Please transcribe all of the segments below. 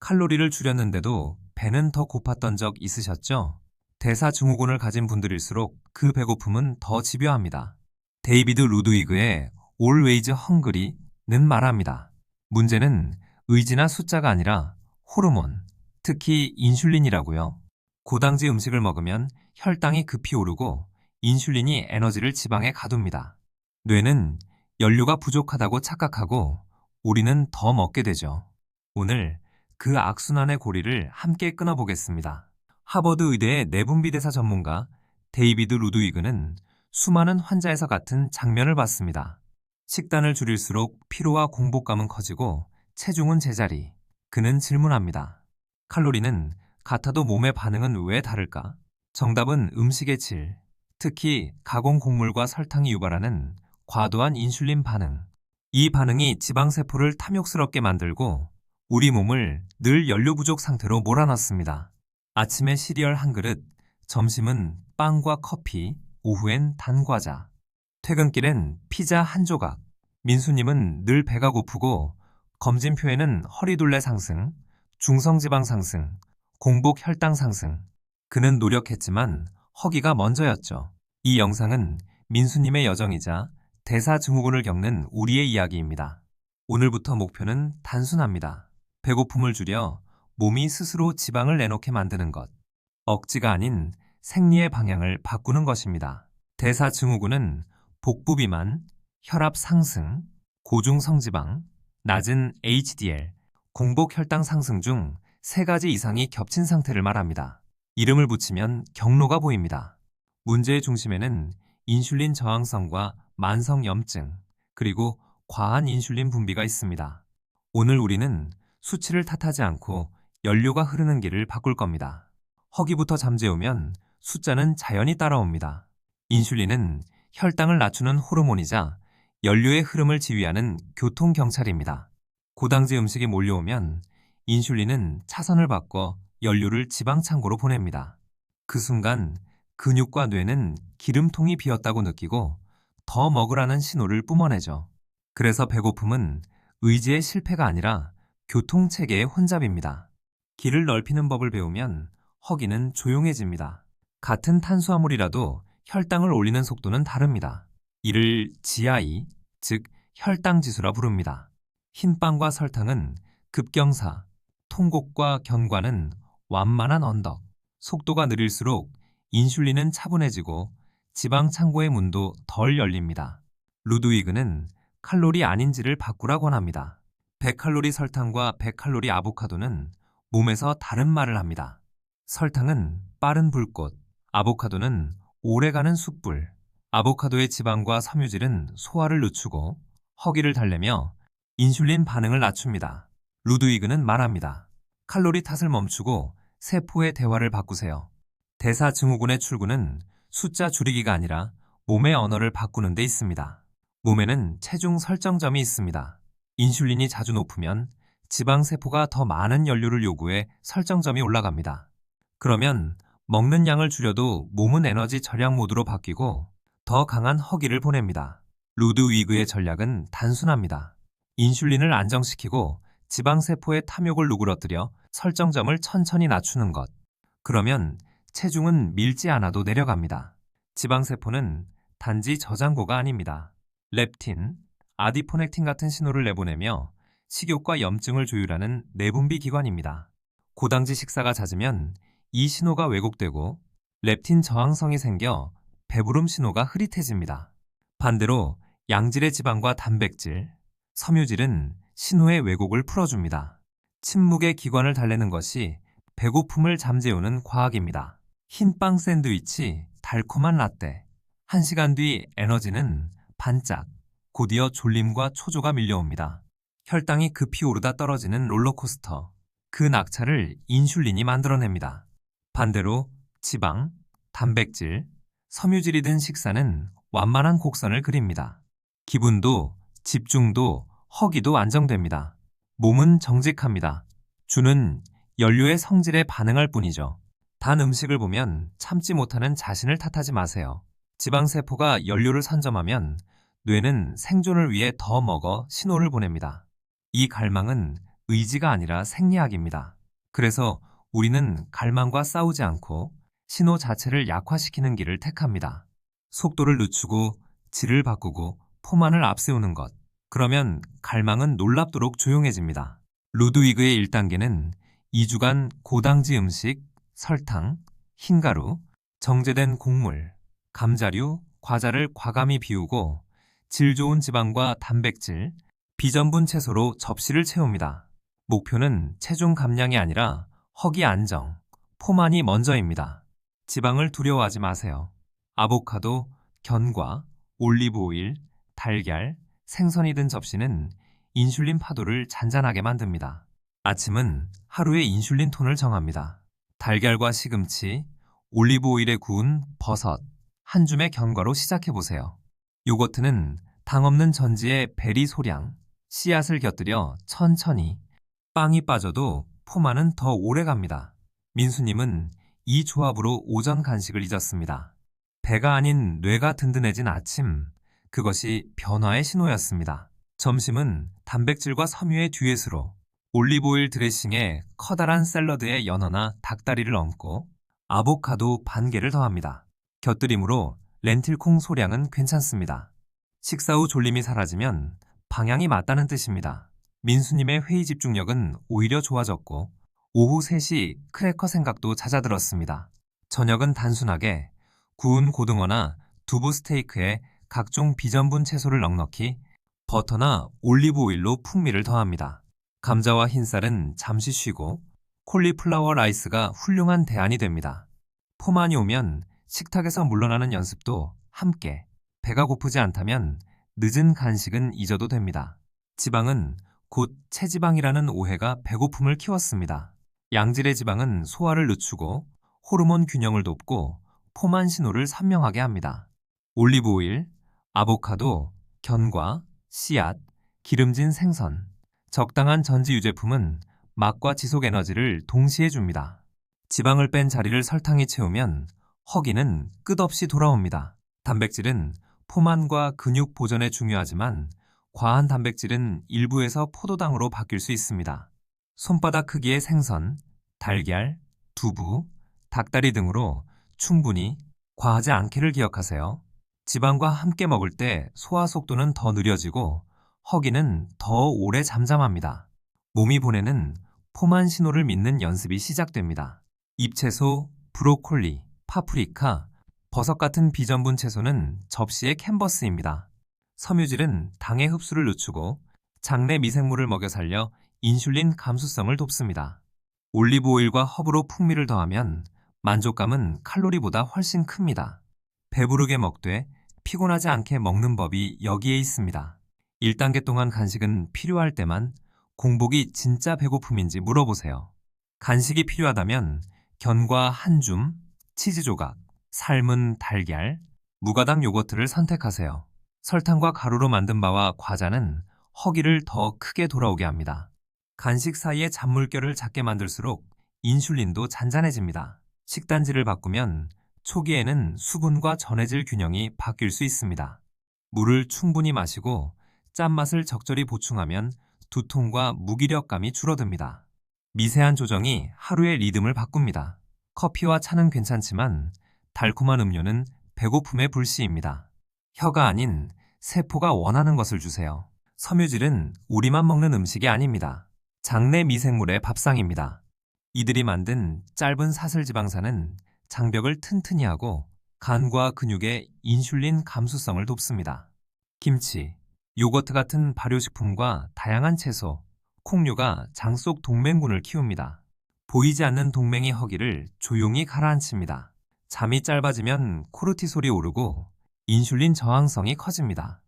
칼로리를 줄였는데도 배는 더 고팠던 적 있으셨죠? 대사증후군을 가진 분들일수록 그 배고픔은 더 집요합니다. 데이비드 루드위그의 Always Hungry는 말합니다. 문제는 의지나 숫자가 아니라 호르몬, 특히 인슐린이라고요. 고당지 음식을 먹으면 혈당이 급히 오르고 인슐린이 에너지를 지방에 가둡니다. 뇌는 연료가 부족하다고 착각하고 우리는 더 먹게 되죠. 오늘 그 악순환의 고리를 함께 끊어보겠습니다. 하버드 의대의 내분비대사 전문가 데이비드 루드위그는 수많은 환자에서 같은 장면을 봤습니다. 식단을 줄일수록 피로와 공복감은 커지고 체중은 제자리. 그는 질문합니다. 칼로리는 같아도 몸의 반응은 왜 다를까? 정답은 음식의 질, 특히 가공 곡물과 설탕이 유발하는 과도한 인슐린 반응. 이 반응이 지방세포를 탐욕스럽게 만들고 우리 몸을 늘 연료 부족 상태로 몰아넣습니다. 아침에 시리얼 한 그릇, 점심은 빵과 커피, 오후엔 단과자, 퇴근길엔 피자 한 조각. 민수님은 늘 배가 고프고 검진표에는 허리둘레 상승, 중성지방 상승, 공복 혈당 상승. 그는 노력했지만 허기가 먼저였죠. 이 영상은 민수님의 여정이자 대사증후군을 겪는 우리의 이야기입니다. 오늘부터 목표는 단순합니다. 배고픔을 줄여 몸이 스스로 지방을 내놓게 만드는 것. 억지가 아닌 생리의 방향을 바꾸는 것입니다. 대사증후군은 복부 비만, 혈압 상승, 고중성지방, 낮은 HDL, 공복 혈당 상승 중 3가지 이상이 겹친 상태를 말합니다. 이름을 붙이면 경로가 보입니다. 문제의 중심에는 인슐린 저항성과 만성 염증, 그리고 과한 인슐린 분비가 있습니다. 오늘 우리는 수치를 탓하지 않고 연료가 흐르는 길을 바꿀 겁니다. 허기부터 잠재우면 숫자는 자연히 따라옵니다. 인슐린은 혈당을 낮추는 호르몬이자 연료의 흐름을 지휘하는 교통경찰입니다. 고당제 음식이 몰려오면 인슐린은 차선을 바꿔 연료를 지방창고로 보냅니다. 그 순간 근육과 뇌는 기름통이 비었다고 느끼고 더 먹으라는 신호를 뿜어내죠. 그래서 배고픔은 의지의 실패가 아니라 교통체계의 혼잡입니다. 길을 넓히는 법을 배우면 허기는 조용해집니다. 같은 탄수화물이라도 혈당을 올리는 속도는 다릅니다. 이를 GI, 즉 혈당지수라 부릅니다. 흰빵과 설탕은 급경사, 통곡과 견과는 완만한 언덕. 속도가 느릴수록 인슐린은 차분해지고 지방 창고의 문도 덜 열립니다. 루드위그는 칼로리 아닌지를 바꾸라 권합니다. 100칼로리 설탕과 100칼로리 아보카도는 몸에서 다른 말을 합니다. 설탕은 빠른 불꽃, 아보카도는 오래가는 숯불. 아보카도의 지방과 섬유질은 소화를 늦추고 허기를 달래며 인슐린 반응을 낮춥니다. 루드위그는 말합니다. 칼로리 탓을 멈추고 세포의 대화를 바꾸세요. 대사증후군의 출구는 숫자 줄이기가 아니라 몸의 언어를 바꾸는 데 있습니다. 몸에는 체중 설정점이 있습니다. 인슐린이 자주 높으면 지방세포가 더 많은 연료를 요구해 설정점이 올라갑니다. 그러면 먹는 양을 줄여도 몸은 에너지 절약 모드로 바뀌고 더 강한 허기를 보냅니다. 루드위그의 전략은 단순합니다. 인슐린을 안정시키고 지방세포의 탐욕을 누그러뜨려 설정점을 천천히 낮추는 것. 그러면 체중은 밀지 않아도 내려갑니다. 지방세포는 단지 저장고가 아닙니다. 렙틴, 아디포넥틴 같은 신호를 내보내며 식욕과 염증을 조율하는 내분비 기관입니다. 고당지 식사가 잦으면 이 신호가 왜곡되고 렙틴 저항성이 생겨 배부름 신호가 흐릿해집니다. 반대로 양질의 지방과 단백질, 섬유질은 신호의 왜곡을 풀어줍니다. 침묵의 기관을 달래는 것이 배고픔을 잠재우는 과학입니다. 흰빵 샌드위치, 달콤한 라떼. 1시간 뒤 에너지는 반짝, 곧이어 졸림과 초조가 밀려옵니다. 혈당이 급히 오르다 떨어지는 롤러코스터. 그 낙차를 인슐린이 만들어냅니다. 반대로 지방, 단백질, 섬유질이 든 식사는 완만한 곡선을 그립니다. 기분도, 집중도, 허기도 안정됩니다. 몸은 정직합니다. 주는 연료의 성질에 반응할 뿐이죠. 단 음식을 보면 참지 못하는 자신을 탓하지 마세요. 지방세포가 연료를 선점하면 뇌는 생존을 위해 더 먹어 신호를 보냅니다. 이 갈망은 의지가 아니라 생리학입니다. 그래서 우리는 갈망과 싸우지 않고 신호 자체를 약화시키는 길을 택합니다. 속도를 늦추고 질을 바꾸고 포만을 앞세우는 것. 그러면 갈망은 놀랍도록 조용해집니다. 루드위그의 1단계는 2주간 고당지 음식, 설탕, 흰가루, 정제된 곡물, 감자류, 과자를 과감히 비우고 질 좋은 지방과 단백질, 비전분 채소로 접시를 채웁니다. 목표는 체중 감량이 아니라 허기 안정, 포만이 먼저입니다. 지방을 두려워하지 마세요. 아보카도, 견과, 올리브 오일, 달걀, 생선이 든 접시는 인슐린 파도를 잔잔하게 만듭니다. 아침은 하루의 인슐린 톤을 정합니다. 달걀과 시금치, 올리브 오일에 구운 버섯, 한 줌의 견과로 시작해보세요. 요거트는 당 없는 전지에 베리 소량, 씨앗을 곁들여 천천히, 빵이 빠져도 포만은 더 오래 갑니다. 민수님은 이 조합으로 오전 간식을 잊었습니다. 배가 아닌 뇌가 든든해진 아침, 그것이 변화의 신호였습니다. 점심은 단백질과 섬유의 듀엣으로 올리브오일 드레싱에 커다란 샐러드에 연어나 닭다리를 얹고 아보카도 반 개를 더합니다. 곁들임으로 렌틸콩 소량은 괜찮습니다. 식사 후 졸림이 사라지면 방향이 맞다는 뜻입니다. 민수님의 회의 집중력은 오히려 좋아졌고 오후 3시 크래커 생각도 잦아들었습니다. 저녁은 단순하게 구운 고등어나 두부 스테이크에 각종 비전분 채소를 넉넉히 버터나 올리브 오일로 풍미를 더합니다. 감자와 흰쌀은 잠시 쉬고 콜리플라워 라이스가 훌륭한 대안이 됩니다. 포만이 오면 식탁에서 물러나는 연습도 함께. 배가 고프지 않다면 늦은 간식은 잊어도 됩니다. 지방은 곧 체지방이라는 오해가 배고픔을 키웠습니다. 양질의 지방은 소화를 늦추고 호르몬 균형을 돕고 포만 신호를 선명하게 합니다. 올리브 오일, 아보카도, 견과, 씨앗, 기름진 생선, 적당한 전지 유제품은 맛과 지속 에너지를 동시에 줍니다. 지방을 뺀 자리를 설탕이 채우면 허기는 끝없이 돌아옵니다. 단백질은 포만과 근육 보존에 중요하지만 과한 단백질은 일부에서 포도당으로 바뀔 수 있습니다. 손바닥 크기의 생선, 달걀, 두부, 닭다리 등으로 충분히 과하지 않기를 기억하세요. 지방과 함께 먹을 때 소화 속도는 더 느려지고 허기는 더 오래 잠잠합니다. 몸이 보내는 포만 신호를 믿는 연습이 시작됩니다. 잎채소, 브로콜리, 파프리카, 버섯 같은 비전분 채소는 접시의 캔버스입니다. 섬유질은 당의 흡수를 늦추고 장내 미생물을 먹여 살려 인슐린 감수성을 돕습니다. 올리브 오일과 허브로 풍미를 더하면 만족감은 칼로리보다 훨씬 큽니다. 배부르게 먹되 피곤하지 않게 먹는 법이 여기에 있습니다. 1단계 동안 간식은 필요할 때만 공복이 진짜 배고픔인지 물어보세요. 간식이 필요하다면 견과 한 줌, 치즈 조각, 삶은 달걀, 무가당 요거트를 선택하세요. 설탕과 가루로 만든 바와 과자는 허기를 더 크게 돌아오게 합니다. 간식 사이에 잔물결을 작게 만들수록 인슐린도 잔잔해집니다. 식단지를 바꾸면 초기에는 수분과 전해질 균형이 바뀔 수 있습니다. 물을 충분히 마시고 짠맛을 적절히 보충하면 두통과 무기력감이 줄어듭니다. 미세한 조정이 하루의 리듬을 바꿉니다. 커피와 차는 괜찮지만 달콤한 음료는 배고픔의 불씨입니다. 혀가 아닌 세포가 원하는 것을 주세요. 섬유질은 우리만 먹는 음식이 아닙니다. 장내 미생물의 밥상입니다. 이들이 만든 짧은 사슬지방산은 장벽을 튼튼히 하고 간과 근육의 인슐린 감수성을 돕습니다. 김치, 요거트 같은 발효식품과 다양한 채소, 콩류가 장 속 동맹군을 키웁니다. 보이지 않는 동맹이 허기를 조용히 가라앉힙니다. 잠이 짧아지면 코르티솔이 오르고 인슐린 저항성이 커집니다.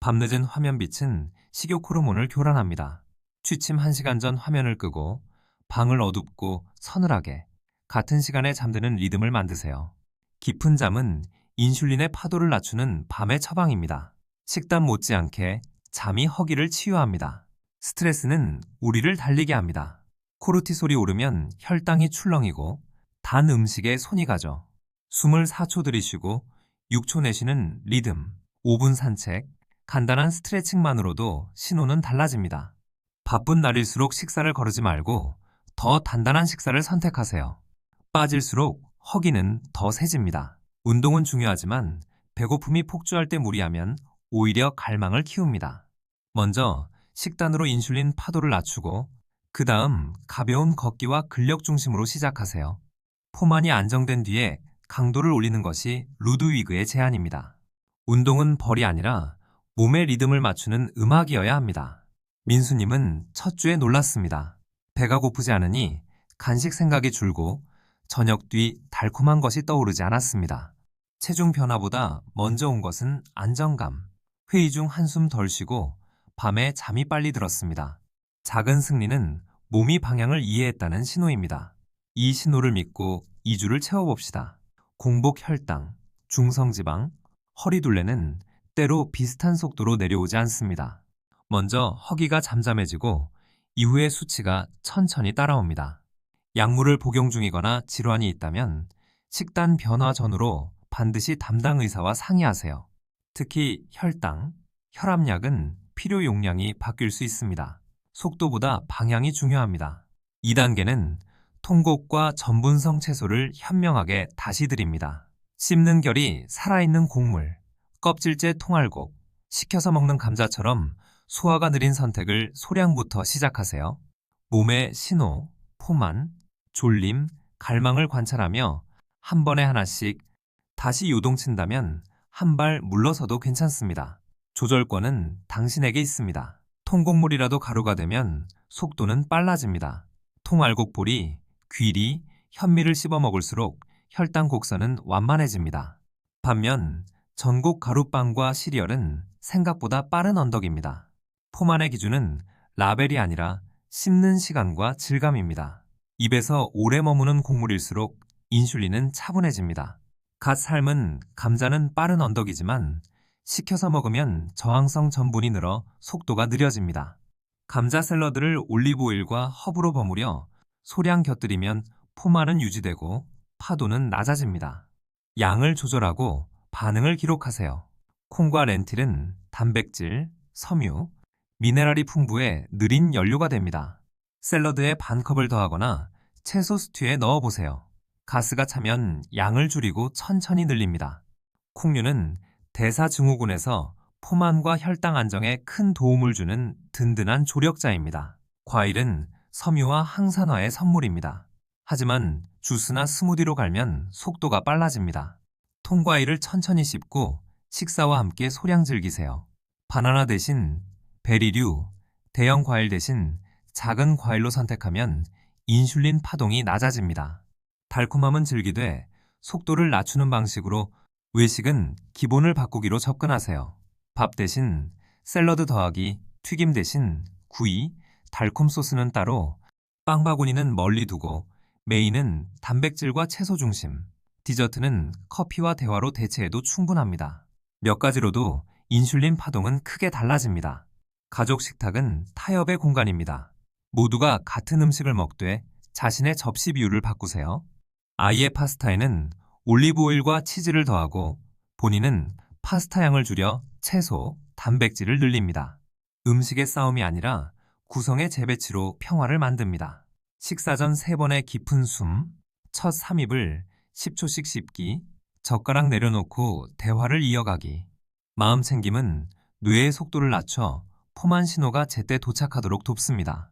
밤늦은 화면빛은 식욕 호르몬을 교란합니다. 취침 1시간 전 화면을 끄고 방을 어둡고 서늘하게 같은 시간에 잠드는 리듬을 만드세요. 깊은 잠은 인슐린의 파도를 낮추는 밤의 처방입니다. 식단 못지않게 잠이 허기를 치유합니다. 스트레스는 우리를 달리게 합니다. 코르티솔이 오르면 혈당이 출렁이고 단 음식에 손이 가죠. 숨을 4초 들이쉬고 6초 내쉬는 리듬, 5분 산책, 간단한 스트레칭만으로도 신호는 달라집니다. 바쁜 날일수록 식사를 거르지 말고 더 단단한 식사를 선택하세요. 빠질수록 허기는 더 세집니다. 운동은 중요하지만 배고픔이 폭주할 때 무리하면 오히려 갈망을 키웁니다. 먼저 식단으로 인슐린 파도를 낮추고 그 다음 가벼운 걷기와 근력 중심으로 시작하세요. 포만이 안정된 뒤에 강도를 올리는 것이 루드위그의 제안입니다. 운동은 벌이 아니라 몸의 리듬을 맞추는 음악이어야 합니다. 민수님은 첫 주에 놀랐습니다. 배가 고프지 않으니 간식 생각이 줄고 저녁 뒤 달콤한 것이 떠오르지 않았습니다. 체중 변화보다 먼저 온 것은 안정감. 회의 중 한숨 덜 쉬고 밤에 잠이 빨리 들었습니다. 작은 승리는 몸이 방향을 이해했다는 신호입니다. 이 신호를 믿고 2주를 채워봅시다. 공복 혈당, 중성지방, 허리둘레는 때로 비슷한 속도로 내려오지 않습니다. 먼저 허기가 잠잠해지고 이후에 수치가 천천히 따라옵니다. 약물을 복용 중이거나 질환이 있다면 식단 변화 전후로 반드시 담당 의사와 상의하세요. 특히 혈당, 혈압약은 필요 용량이 바뀔 수 있습니다. 속도보다 방향이 중요합니다. 2단계는 통곡과 전분성 채소를 현명하게 다시 드립니다. 씹는 결이 살아있는 곡물, 껍질째 통알곡, 식혀서 먹는 감자처럼 소화가 느린 선택을 소량부터 시작하세요. 몸의 신호, 포만, 졸림, 갈망을 관찰하며 한 번에 하나씩 다시 요동친다면 한 발 물러서도 괜찮습니다. 조절권은 당신에게 있습니다. 통곡물이라도 가루가 되면 속도는 빨라집니다. 통알곡볼이 귀리, 현미를 씹어 먹을수록 혈당 곡선은 완만해집니다. 반면 전곡 가루빵과 시리얼은 생각보다 빠른 언덕입니다. 포만의 기준은 라벨이 아니라 씹는 시간과 질감입니다. 입에서 오래 머무는 곡물일수록 인슐린은 차분해집니다. 갓 삶은 감자는 빠른 언덕이지만 식혀서 먹으면 저항성 전분이 늘어 속도가 느려집니다. 감자 샐러드를 올리브오일과 허브로 버무려 소량 곁들이면 포만은 유지되고 파도는 낮아집니다. 양을 조절하고 반응을 기록하세요. 콩과 렌틸은 단백질, 섬유, 미네랄이 풍부해 느린 연료가 됩니다. 샐러드에 반 컵을 더하거나 채소 스튜에 넣어보세요. 가스가 차면 양을 줄이고 천천히 늘립니다. 콩류는 대사증후군에서 포만과 혈당 안정에 큰 도움을 주는 든든한 조력자입니다. 과일은 섬유와 항산화의 선물입니다. 하지만 주스나 스무디로 갈면 속도가 빨라집니다. 통과일을 천천히 씹고 식사와 함께 소량 즐기세요. 바나나 대신 베리류, 대형 과일 대신 작은 과일로 선택하면 인슐린 파동이 낮아집니다. 달콤함은 즐기되 속도를 낮추는 방식으로 외식은 기본을 바꾸기로 접근하세요. 밥 대신 샐러드 더하기, 튀김 대신 구이, 달콤 소스는 따로, 빵 바구니는 멀리 두고 메인은 단백질과 채소 중심, 디저트는 커피와 대화로 대체해도 충분합니다. 몇 가지로도 인슐린 파동은 크게 달라집니다. 가족 식탁은 타협의 공간입니다. 모두가 같은 음식을 먹되 자신의 접시 비율을 바꾸세요. 아이의 파스타에는 올리브오일과 치즈를 더하고 본인은 파스타 양을 줄여 채소, 단백질을 늘립니다. 음식의 싸움이 아니라 구성의 재배치로 평화를 만듭니다. 식사 전 3번의 깊은 숨, 첫 3입을 10초씩 씹기, 젓가락 내려놓고 대화를 이어가기. 마음 챙김은 뇌의 속도를 낮춰 포만 신호가 제때 도착하도록 돕습니다.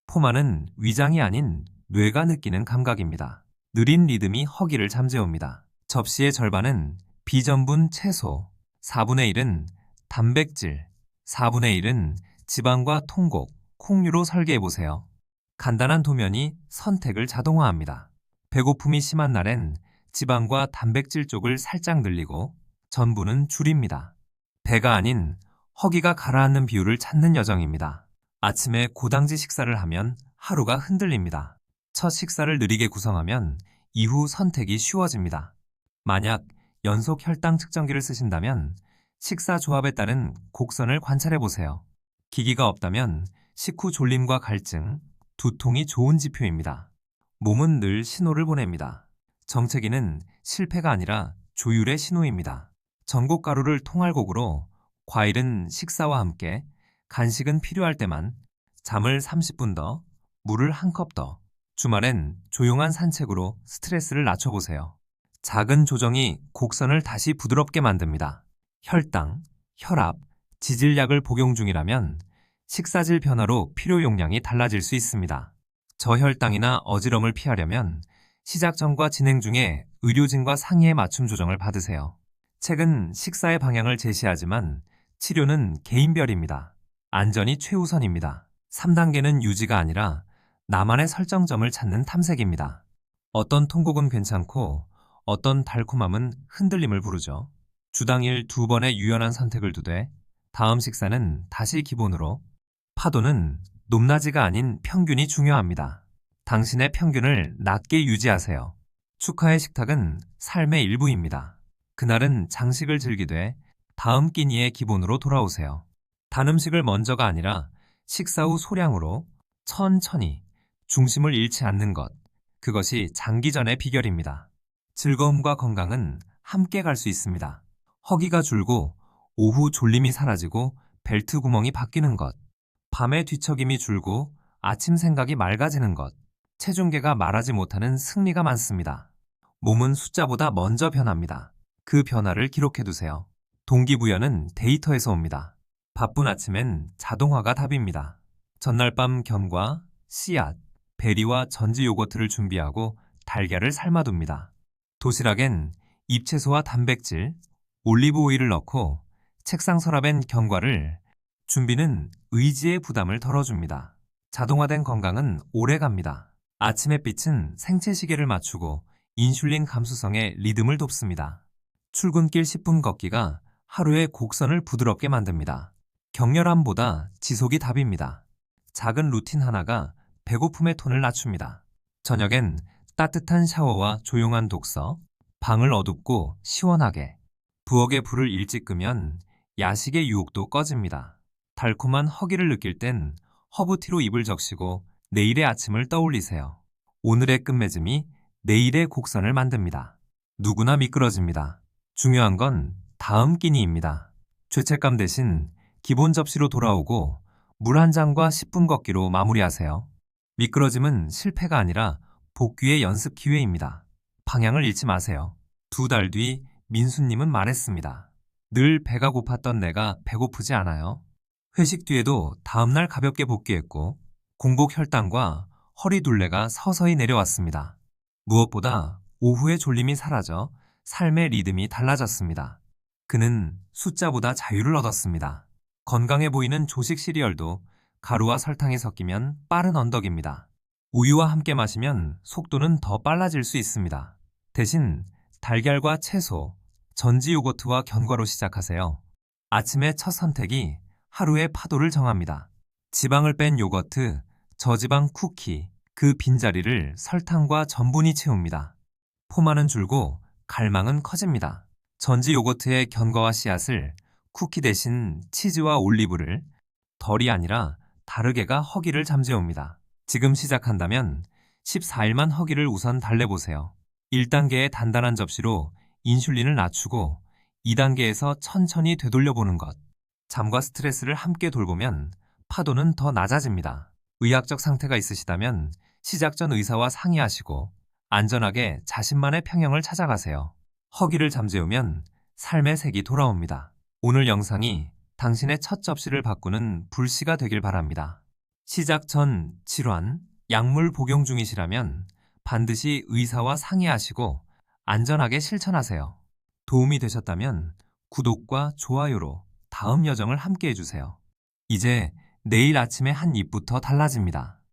포만은 위장이 아닌 뇌가 느끼는 감각입니다. 느린 리듬이 허기를 잠재웁니다. 접시의 절반은 비전분 채소, 4분의 1은 단백질, 4분의 1은 지방과 통곡, 콩류로 설계해보세요. 간단한 도면이 선택을 자동화합니다. 배고픔이 심한 날엔 지방과 단백질 쪽을 살짝 늘리고 전분은 줄입니다. 배가 아닌 허기가 가라앉는 비율을 찾는 여정입니다. 아침에 고당지 식사를 하면 하루가 흔들립니다. 첫 식사를 느리게 구성하면 이후 선택이 쉬워집니다. 만약 연속 혈당 측정기를 쓰신다면 식사 조합에 따른 곡선을 관찰해보세요. 기기가 없다면 식후 졸림과 갈증, 두통이 좋은 지표입니다. 몸은 늘 신호를 보냅니다. 정체기는 실패가 아니라 조율의 신호입니다. 전곡 가루를 통알곡으로, 과일은 식사와 함께, 간식은 필요할 때만, 잠을 30분 더, 물을 한 컵 더. 주말엔 조용한 산책으로 스트레스를 낮춰보세요. 작은 조정이 곡선을 다시 부드럽게 만듭니다. 혈당, 혈압, 지질약을 복용 중이라면 식사질 변화로 필요 용량이 달라질 수 있습니다. 저혈당이나 어지럼을 피하려면 시작 전과 진행 중에 의료진과 상의해 맞춤 조정을 받으세요. 책은 식사의 방향을 제시하지만 치료는 개인별입니다. 안전이 최우선입니다. 3단계는 유지가 아니라 나만의 설정점을 찾는 탐색입니다. 어떤 통곡은 괜찮고 어떤 달콤함은 흔들림을 부르죠. 주당일 2번의 유연한 선택을 두되 다음 식사는 다시 기본으로. 파도는 높낮이가 아닌 평균이 중요합니다. 당신의 평균을 낮게 유지하세요. 축하의 식탁은 삶의 일부입니다. 그날은 장식을 즐기되 다음 끼니의 기본으로 돌아오세요. 단 음식을 먼저가 아니라 식사 후 소량으로 천천히 중심을 잃지 않는 것. 그것이 장기전의 비결입니다. 즐거움과 건강은 함께 갈 수 있습니다. 허기가 줄고 오후 졸림이 사라지고 벨트 구멍이 바뀌는 것. 밤에 뒤척임이 줄고 아침 생각이 맑아지는 것. 체중계가 말하지 못하는 승리가 많습니다. 몸은 숫자보다 먼저 변합니다. 그 변화를 기록해두세요. 동기부여는 데이터에서 옵니다. 바쁜 아침엔 자동화가 답입니다. 전날 밤 견과, 씨앗, 베리와 전지 요거트를 준비하고 달걀을 삶아둡니다. 도시락엔 잎채소와 단백질, 올리브 오일을 넣고 책상 서랍엔 견과를. 준비는 의지의 부담을 덜어줍니다. 자동화된 건강은 오래 갑니다. 아침 햇빛은 생체 시계를 맞추고 인슐린 감수성의 리듬을 돕습니다. 출근길 10분 걷기가 하루의 곡선을 부드럽게 만듭니다. 격렬함보다 지속이 답입니다. 작은 루틴 하나가 배고픔의 톤을 낮춥니다. 저녁엔 따뜻한 샤워와 조용한 독서, 방을 어둡고 시원하게. 부엌의 불을 일찍 끄면 야식의 유혹도 꺼집니다. 달콤한 허기를 느낄 땐 허브티로 입을 적시고 내일의 아침을 떠올리세요. 오늘의 끝맺음이 내일의 곡선을 만듭니다. 누구나 미끄러집니다. 중요한 건 다음 끼니입니다. 죄책감 대신 기본 접시로 돌아오고 물 한 잔과 10분 걷기로 마무리하세요. 미끄러짐은 실패가 아니라 복귀의 연습 기회입니다. 방향을 잃지 마세요. 2달 뒤 민수님은 말했습니다. 늘 배가 고팠던 내가 배고프지 않아요. 회식 뒤에도 다음날 가볍게 복귀했고 공복 혈당과 허리 둘레가 서서히 내려왔습니다. 무엇보다 오후의 졸림이 사라져 삶의 리듬이 달라졌습니다. 그는 숫자보다 자유를 얻었습니다. 건강해 보이는 조식 시리얼도 가루와 설탕이 섞이면 빠른 언덕입니다. 우유와 함께 마시면 속도는 더 빨라질 수 있습니다. 대신 달걀과 채소, 전지 요거트와 견과로 시작하세요. 아침의 첫 선택이 하루의 파도를 정합니다. 지방을 뺀 요거트, 저지방 쿠키, 그 빈자리를 설탕과 전분이 채웁니다. 포만은 줄고 갈망은 커집니다. 전지 요거트의 견과와 씨앗을, 쿠키 대신 치즈와 올리브를, 덜이 아니라 다르게가 허기를 잠재웁니다. 지금 시작한다면 14일만 허기를 우선 달래보세요. 1단계의 단단한 접시로 인슐린을 낮추고 2단계에서 천천히 되돌려보는 것. 잠과 스트레스를 함께 돌보면 파도는 더 낮아집니다. 의학적 상태가 있으시다면 시작 전 의사와 상의하시고 안전하게 자신만의 평형을 찾아가세요. 허기를 잠재우면 삶의 색이 돌아옵니다. 오늘 영상이 당신의 첫 접시를 바꾸는 불씨가 되길 바랍니다. 시작 전 질환, 약물 복용 중이시라면 반드시 의사와 상의하시고 안전하게 실천하세요. 도움이 되셨다면 구독과 좋아요로 다음 여정을 함께 해주세요. 이제 내일 아침의 한 입부터 달라집니다.